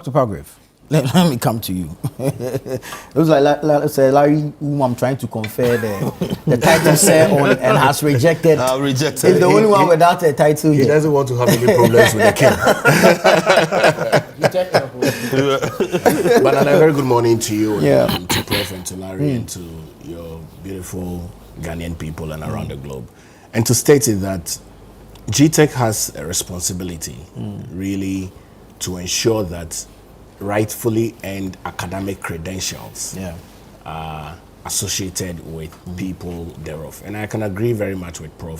Dr. Palgrave, let me come to you. It was like Larry, whom I'm trying to confer the title sir on and has rejected. Rejected. He's the only one without a title. He doesn't want to have any problems with the king. But a very good morning to you, and to Prof and to Larry and to your beautiful Ghanaian people and around the globe. And to state it that GTech has a responsibility really to ensure that rightfully earned academic credentials are associated with people thereof. And I can agree very much with Prof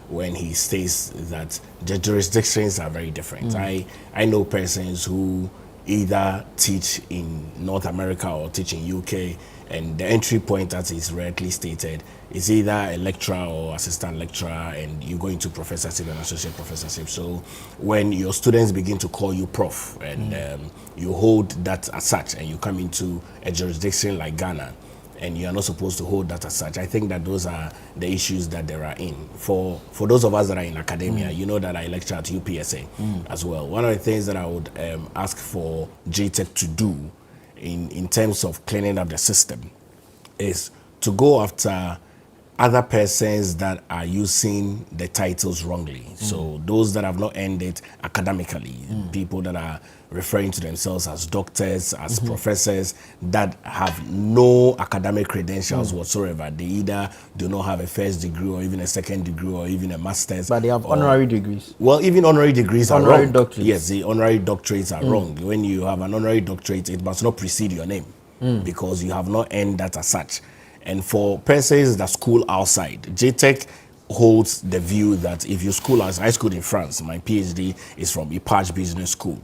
when he states that the jurisdictions are very different. I know persons who either teach in North America or teach in UK, and the entry point, as is rightly stated, is either a lecturer or assistant lecturer, and you go into professorship and associate professorship. So when your students begin to call you prof, and you hold that as such, and you come into a jurisdiction like Ghana, and you are not supposed to hold that as such, I think that those are the issues that there are in. For those of us that are in academia, you know that I lecture at UPSA as well. One of the things that I would ask for GTech to do in terms of cleaning up the system is to go after other persons that are using the titles wrongly. So those that have not earned it academically, people that are referring to themselves as doctors, as professors, that have no academic credentials whatsoever. They either do not have a first degree or even a second degree or even a master's. But they have honorary degrees. Well, even honorary degrees are wrong. Doctorates. Yes, the honorary doctorates are wrong. When you have an honorary doctorate, it must not precede your name because you have not earned that as such. And for persons that school outside, JTech holds the view that if you school as I schooled in France, my PhD is from IPAGE Business School.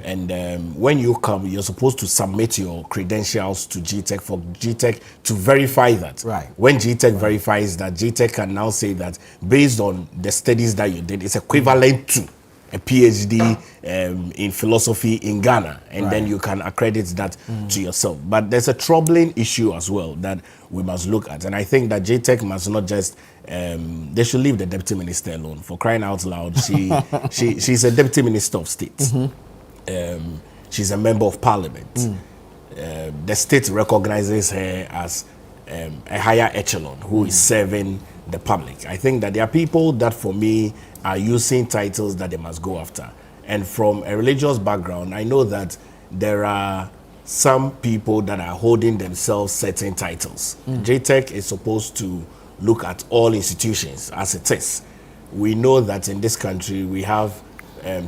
And when you come, you're supposed to submit your credentials to GTech for GTech to verify that. Right. When GTech verifies that, GTech can now say that based on the studies that you did, it's equivalent to a PhD in philosophy in Ghana, and then you can accredit that to yourself. But there's a troubling issue as well that we must look at, and I think that JTech must not just they should leave the deputy minister alone. For crying out loud, she's a deputy minister of state. She's a member of parliament. The state recognizes her as a higher echelon who is serving the public. I think that there are people that, for me, are using titles that they must go after. And from a religious background, I know that there are some people that are holding themselves certain titles. JTech is supposed to look at all institutions as it is. We know that in this country we have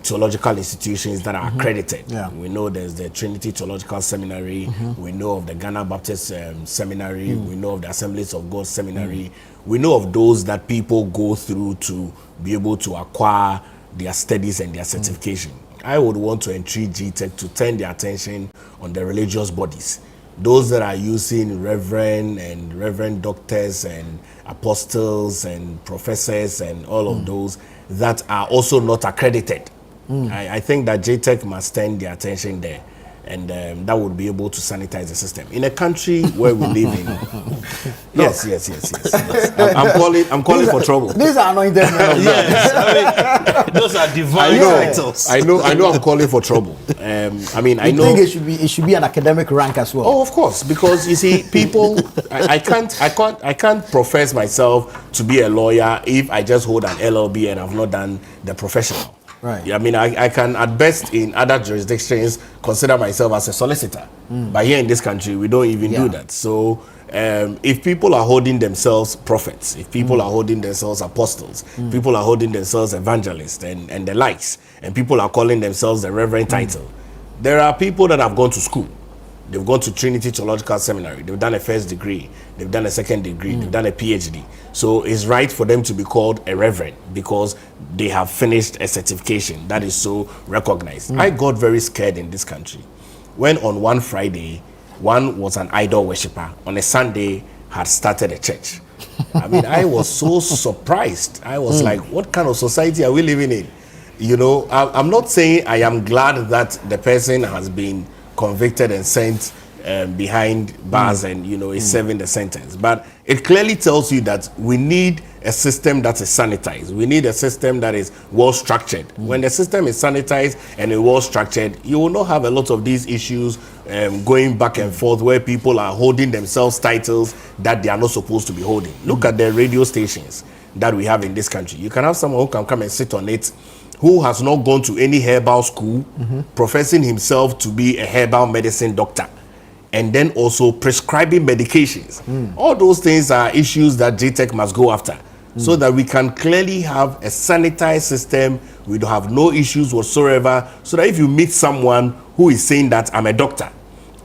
theological institutions that are accredited. We know there's the Trinity Theological Seminary, we know of the Ghana Baptist Seminary, we know of the Assemblies of God Seminary, we know of those that people go through to be able to acquire their studies and their certification. I would want to entreat GTech to turn their attention on the religious bodies, those that are using reverend doctors and apostles and professors and all of those that are also not accredited. I think that JTech must turn their attention there, and that would be able to sanitize the system in a country where we live in. Yes. I'm calling for trouble. These are anointed men. Yes, I mean, those are divine titles. I know. I'm calling for trouble. I know. Think it should be an academic rank as well. Oh, of course, because you see, people. I can't profess myself to be a lawyer if I just hold an LLB and I've not done the professional. Right. I mean, I can at best in other jurisdictions consider myself as a solicitor, but here in this country we don't even do that. So if people are holding themselves prophets, if people are holding themselves apostles, people are holding themselves evangelists and the likes, and people are calling themselves the reverend title, there are people that have gone to school. They've gone to Trinity Theological Seminary. They've done a first degree. They've done a second degree. They've done a PhD. So it's right for them to be called a reverend because they have finished a certification that is so recognized. I got very scared in this country when on one Friday, one was an idol worshiper. On a Sunday, had started a church. I mean, I was so surprised. I was like, what kind of society are we living in? You know, I'm not saying I am glad that the person has been convicted and sent behind bars and is serving the sentence, but it clearly tells you that we need a system that is sanitized. We need a system that is well structured. When the system is sanitized and well structured, you will not have a lot of these issues going back and forth where people are holding themselves titles that they are not supposed to be holding. Look at the radio stations that we have in this country. You can have someone who can come and sit on it, who has not gone to any herbal school, professing himself to be a herbal medicine doctor, and then also prescribing medications. All those things are issues that JTech must go after, so that we can clearly have a sanitized system. We don't have no issues whatsoever, so that if you meet someone who is saying that I'm a doctor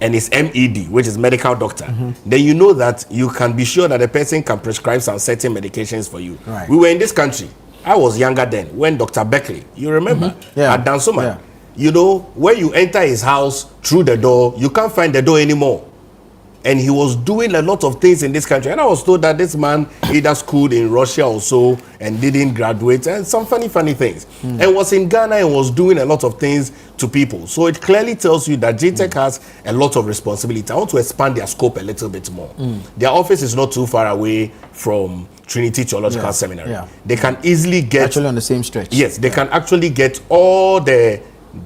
and is MED, which is medical doctor, then you know that you can be sure that the person can prescribe some certain medications for you. Right. We were in this country. I was younger then when Dr. Beckley, you remember, at Dansoma, you know, when you enter his house through the door, you can't find the door anymore. And he was doing a lot of things in this country. And I was told that this man either schooled in Russia or so and didn't graduate, and some funny things. And was in Ghana and was doing a lot of things to people. So it clearly tells you that JTech has a lot of responsibility. I want to expand their scope a little bit more. Their office is not too far away from Trinity Theological Seminary. They can easily get... Actually on the same stretch. Yes, they can actually get all the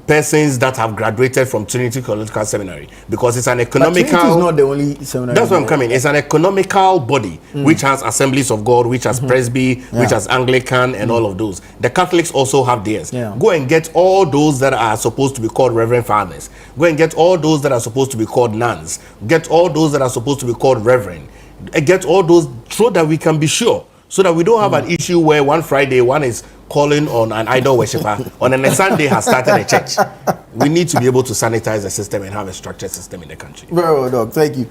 persons that have graduated from Trinity Theological Seminary, because it's an economical... But Trinity is not the only seminary. That's where I'm coming. It's an economical body which has Assemblies of God, which has Presby, which has Anglican, and all of those. The Catholics also have theirs. Go and get all those that are supposed to be called Reverend Fathers. Go and get all those that are supposed to be called nuns. Get all those that are supposed to be called Reverend. Get all those, so that we can be sure, so that we don't have an issue where one Friday one is calling on an idol worshiper, on a Sunday has started a church. We need to be able to sanitize the system and have a structured system in the country. Very well, Doc. Thank you.